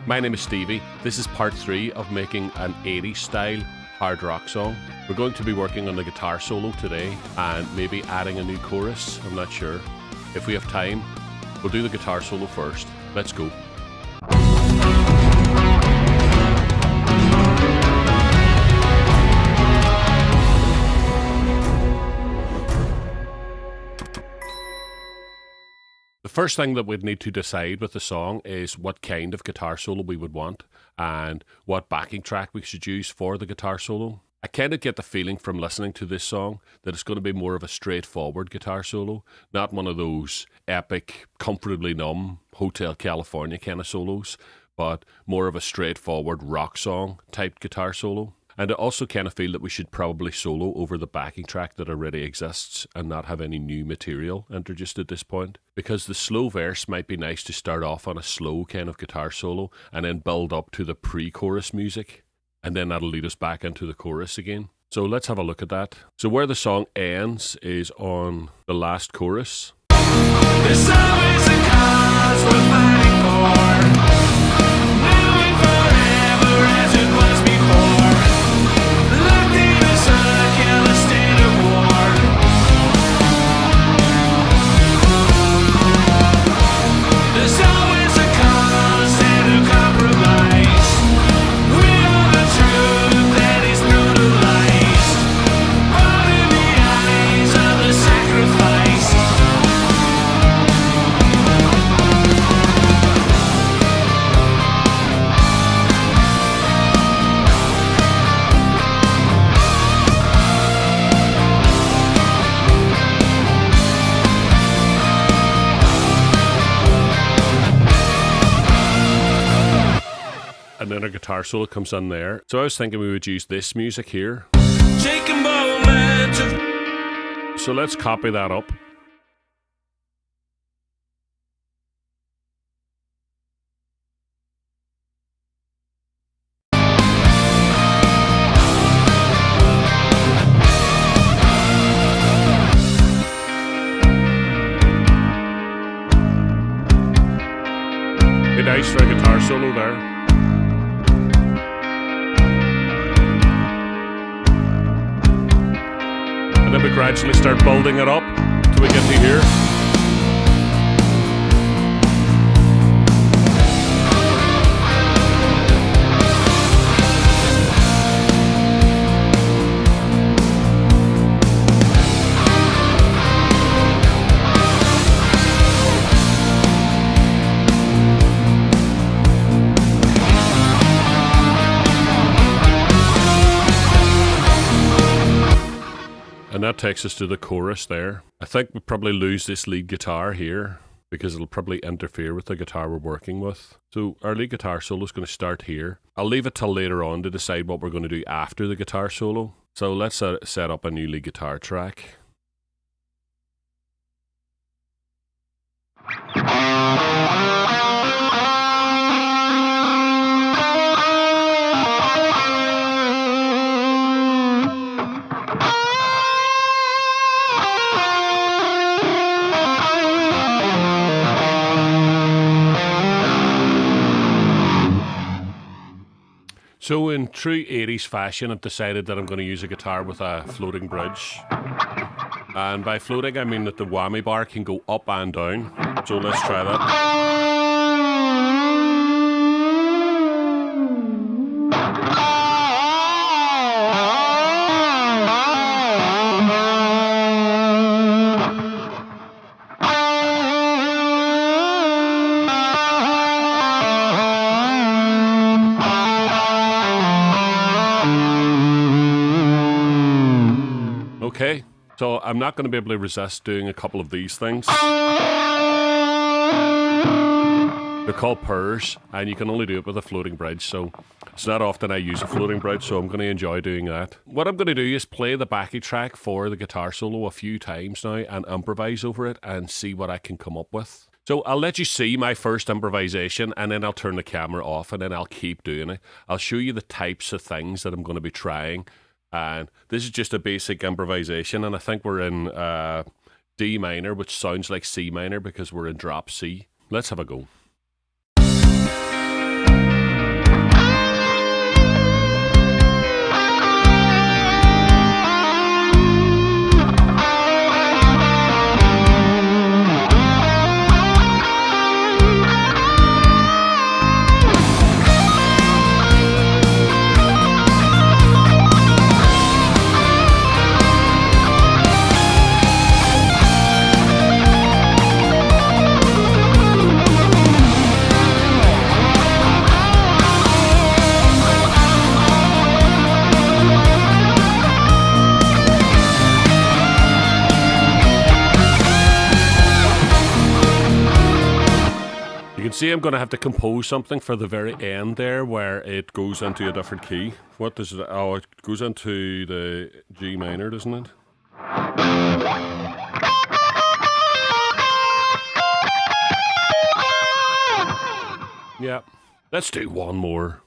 My name is Stevie. This is part 3 of making an 80s style hard rock song. We're going to be working on the guitar solo today and maybe adding a new chorus. I'm not sure. If we have time, we'll do the guitar solo first. Let's go. The first thing that we'd need to decide with the song is what kind of guitar solo we would want and what backing track we should use for the guitar solo. I kind of get the feeling from listening to this song that it's going to be more of a straightforward guitar solo, not one of those epic, comfortably numb Hotel California kind of solos, but more of a straightforward rock song type guitar solo. And I also kind of feel that we should probably solo over the backing track that already exists and not have any new material introduced at this point. Because the slow verse might be nice to start off on a slow kind of guitar solo and then build up to the pre-chorus music. And then that'll lead us back into the chorus again. So let's have a look at that. So where the song ends is on the last chorus. There's always a cause we're fighting for. Now and forever as it was before. Locked in a circular state of war. There's always a cause and a compromise. We know the truth that is brutalized. All in the eyes of the sacrifice. And then a guitar solo comes in there. So I was thinking we would use this music here. Take a moment to So let's copy that up. Be nice for a guitar solo there. And then we gradually start building it up till we get to here. And that takes us to the chorus there. I think we'll probably lose this lead guitar here because it'll probably interfere with the guitar we're working with. So our lead guitar solo is going to start here. I'll leave it till later on to decide what we're going to do after the guitar solo. So let's set up a new lead guitar track. So in true 80s fashion, I've decided that I'm going to use a guitar with a floating bridge. And by floating, I mean that the whammy bar can go up and down. So let's try that. Okay, so I'm not going to be able to resist doing a couple of these things. They're called purrs, and you can only do it with a floating bridge, so it's not often I use a floating bridge, so I'm going to enjoy doing that. What I'm going to do is play the backing track for the guitar solo a few times now and improvise over it and see what I can come up with. So I'll let you see my first improvisation, and then I'll turn the camera off, and then I'll keep doing it. I'll show you the types of things that I'm going to be trying. And this is just a basic improvisation, and I think we're in D minor, which sounds like C minor because we're in drop C. Let's have a go. See, I'm going to have to compose something for the very end there where it goes into a different key. What does it... Oh, it goes into the G minor, doesn't it? Yeah. Let's do one more.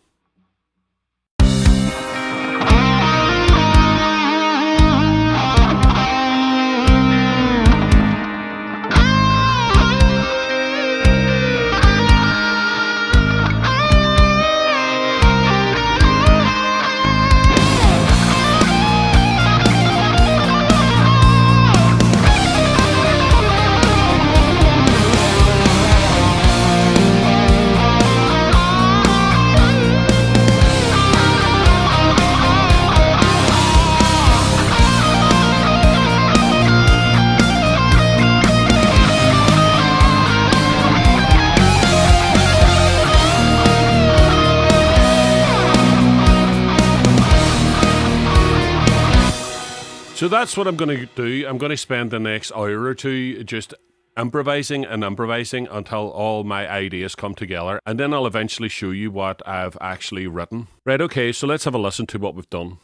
So that's what I'm going to do. I'm going to spend the next hour or two just improvising and improvising until all my ideas come together. And then I'll eventually show you what I've actually written. Right, okay, so let's have a listen to what we've done.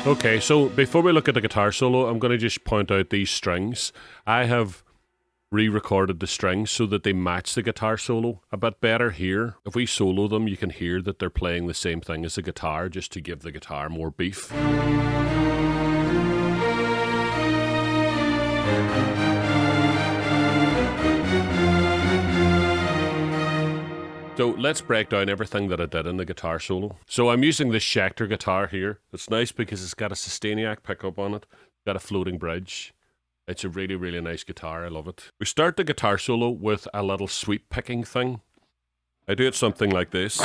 Okay, so before we look at the guitar solo, I'm going to just point out these strings. I have re-recorded the strings so that they match the guitar solo a bit better here. If we solo them, you can hear that they're playing the same thing as the guitar, just to give the guitar more beef. So let's break down everything that I did in the guitar solo. So I'm using this Schecter guitar here. It's nice because it's got a Sustainiac pickup on it. It's got a floating bridge. It's a really, really nice guitar. I love it. We start the guitar solo with a little sweep picking thing. I do it something like this.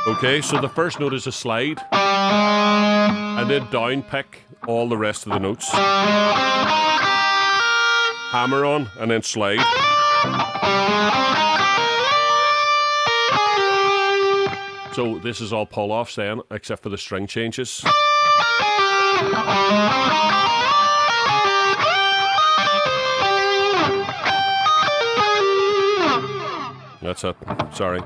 Okay, so the first note is a slide. And then down pick all the rest of the notes. Hammer on and then slide. So this is all pull-offs then, except for the string changes. That's it. Sorry.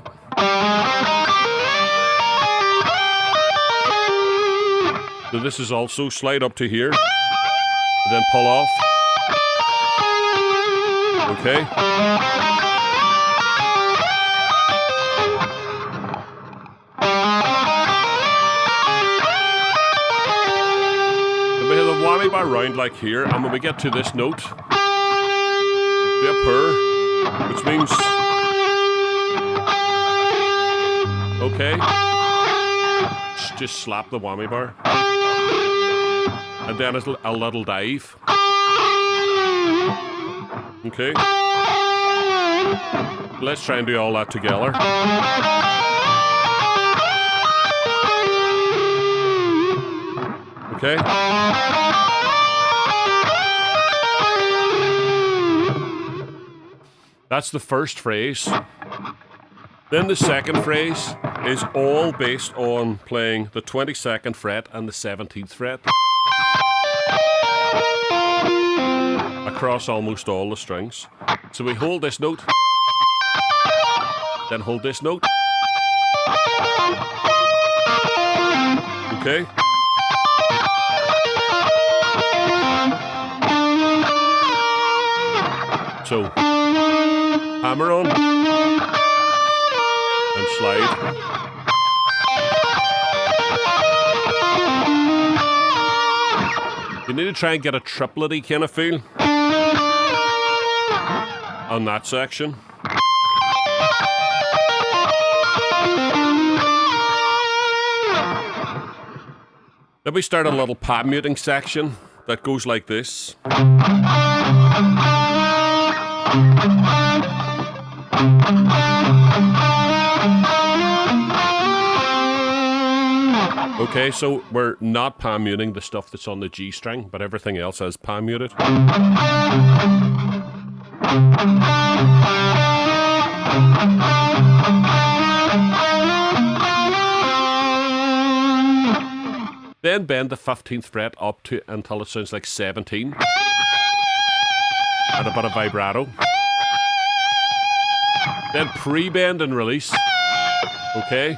So this is also slide up to here, and then pull off. Okay. Whammy bar round like here, and when we get to this note, do a purr, which means okay, just slap the whammy bar, and then a little dive. Okay, let's try and do all that together. Okay. That's the first phrase. Then the second phrase is all based on playing the 22nd fret and the 17th fret across almost all the strings. So we hold this note, then hold this note. Okay. So, hammer on and slide. You need to try and get a triplety kind of feel on that section. Then we start a little palm muting section that goes like this. Okay, so we're not palm muting the stuff that's on the G string, but everything else is palm muted. Then bend the 15th fret up to until it sounds like 17. And a bit of vibrato. Then pre-bend and release. Okay.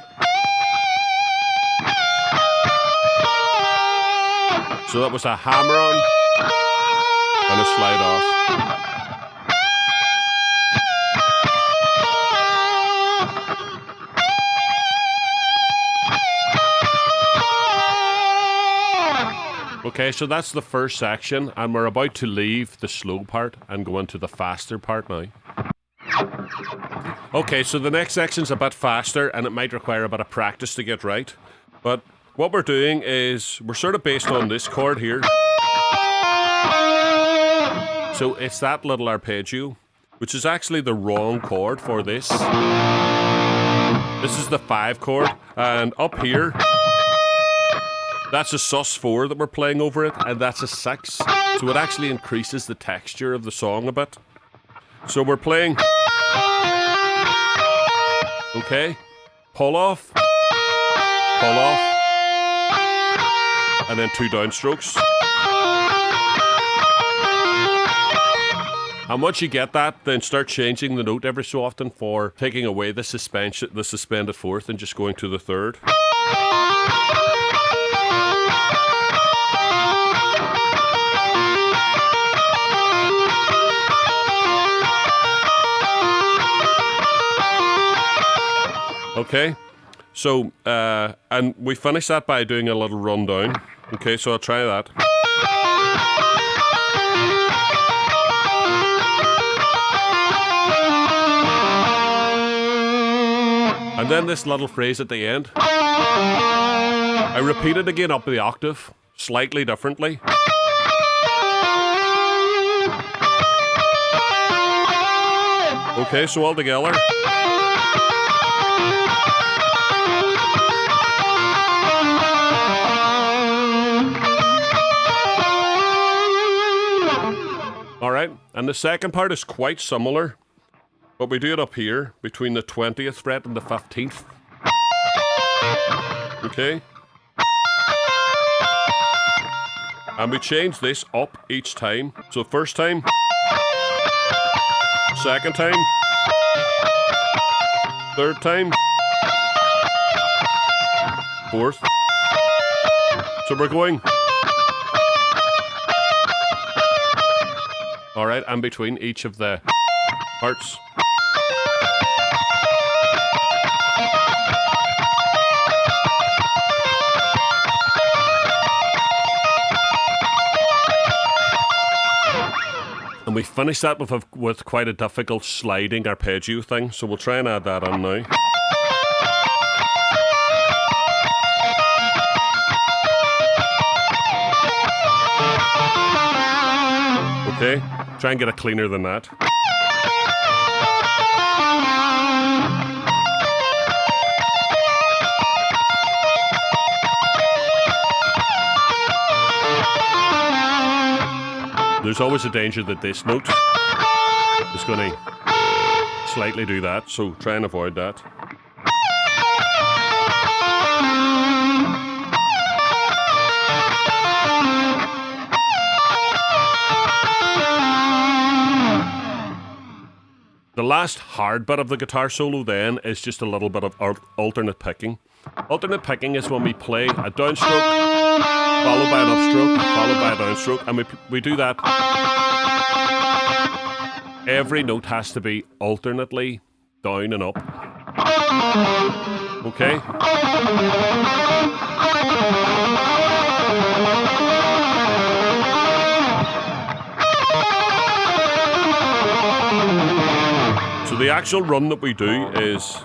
So that was a hammer on and a slide off. Okay, so that's the first section, and we're about to leave the slow part and go into the faster part now. Okay, so the next section's a bit faster, and it might require a bit of practice to get right. But what we're doing is, we're sort of based on this chord here. So it's that little arpeggio, which is actually the wrong chord for this. This is the 5 chord, and up here, that's a sus4 that we're playing over it, and that's a 6. So it actually increases the texture of the song a bit. So we're playing. Okay. Pull off. Pull off. And then 2 downstrokes. And once you get that, then start changing the note every so often for taking away the suspended 4th and just going to the 3rd. Okay, so, and we finish that by doing a little rundown. Okay, so I'll try that. And then this little phrase at the end. I repeat it again up the octave, slightly differently. Okay, so all together. Alright, and the second part is quite similar, but we do it up here, between the 20th fret and the 15th. Okay? And we change this up each time. So first time, second time, third time, fourth. So we're going. Alright, and between each of the parts. And we finish that with quite a difficult sliding arpeggio thing, so we'll try and add that on now. Okay, try and get it cleaner than that. There's always a danger that this note is going to slightly do that, so try and avoid that. The last hard bit of the guitar solo then is just a little bit of alternate picking. Alternate picking is when we play a downstroke, followed by an upstroke, followed by a downstroke, and we do that every note has to be alternately down and up. Okay? So the actual run that we do is...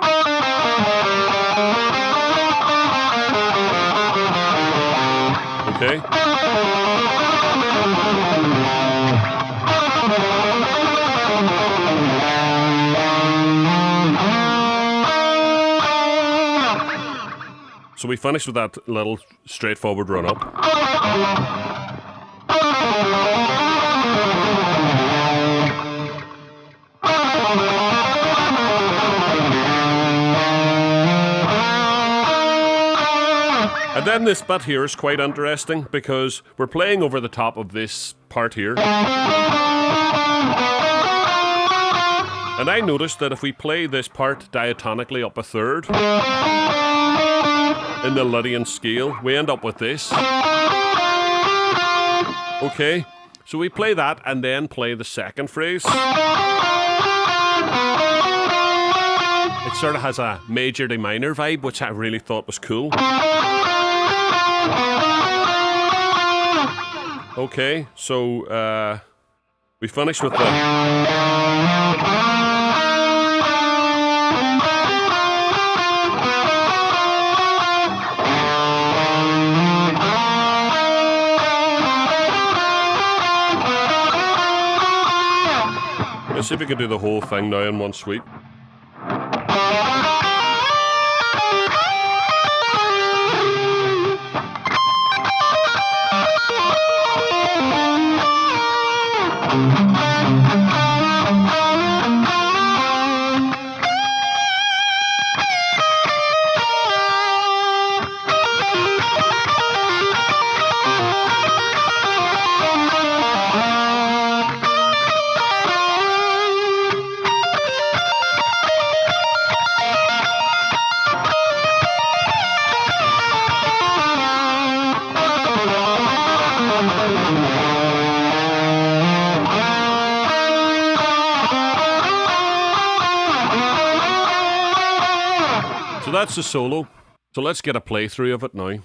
Okay? So we finish with that little straightforward run up. And then this bit here is quite interesting because we're playing over the top of this part here. And I noticed that if we play this part diatonically up a third in the Lydian scale, we end up with this. Okay, so we play that and then play the second phrase. It sort of has a major to minor vibe, which I really thought was cool. Okay, so we finish with the... Let's see if we can do the whole thing now in one sweep. So that's the solo. So let's get a playthrough of it now.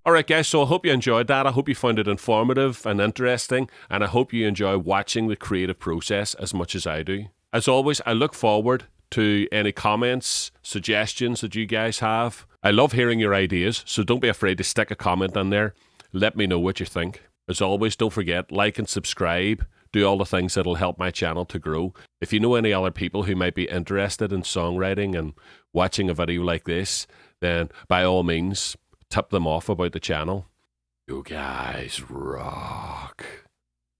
Alright guys, so I hope you enjoyed that. I hope you found it informative and interesting, and I hope you enjoy watching the creative process as much as I do. As always, I look forward to any comments, suggestions that you guys have. I love hearing your ideas, so don't be afraid to stick a comment in there. Let me know what you think. As always, don't forget, like and subscribe. Do all the things that'll help my channel to grow. If you know any other people who might be interested in songwriting and watching a video like this, then by all means, tip them off about the channel. You guys rock.